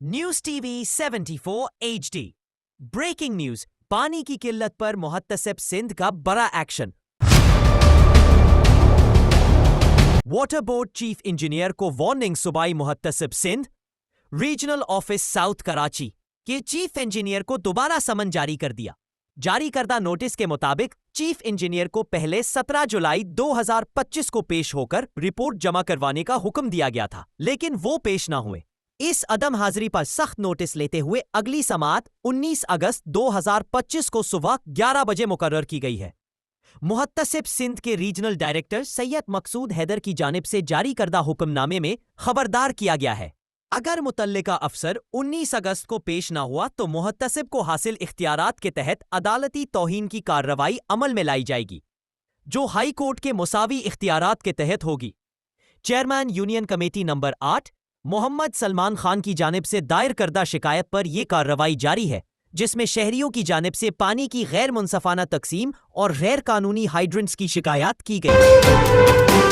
News TV 74 HD। Breaking news, पानी की किल्लत पर मुहत्तसिब सिंध का बड़ा action. Water board chief engineer को वार्निंग सुबाई मुहत्तसिब Sindh. Regional office south Karachi के चीफ इंजीनियर को दोबारा समन जारी कर दिया। जारी करदा नोटिस के मुताबिक चीफ इंजीनियर को पहले 17 जुलाई 2025 को पेश होकर रिपोर्ट जमा करवाने का हुक्म दिया गया था, लेकिन वो पेश ना हुए। इस अदम हाजिरी पर सख्त नोटिस लेते हुए अगली समाअत 19 अगस्त 2025 को सुबह 11 बजे मुकर्रर की गई है। मुहत्तसिब सिंध के रीजनल डायरेक्टर सैयद मकसूद हैदर की जानिब से जारी करदा हुक्मनामे में खबरदार किया गया है, अगर मुतल्लिका अफसर 19 अगस्त को पेश ना हुआ तो मुहत्तसिब को हासिल इख्तियारात के तहत अदालती तौहीन की कार्रवाई अमल में लाई जाएगी, जो हाई कोर्ट के मुसावी इख्तियारात के तहत होगी। Chairman union committee number 8 Mohammad Salman Khan की जानिब से दायर करदा शिकायत पर यह कार्रवाई जारी है, जिसमें शहरियों की जानिब से पानी की गैर मुनसफाना तकसीम और गैर कानूनी हाइड्रेंट्स की शिकायत की गई।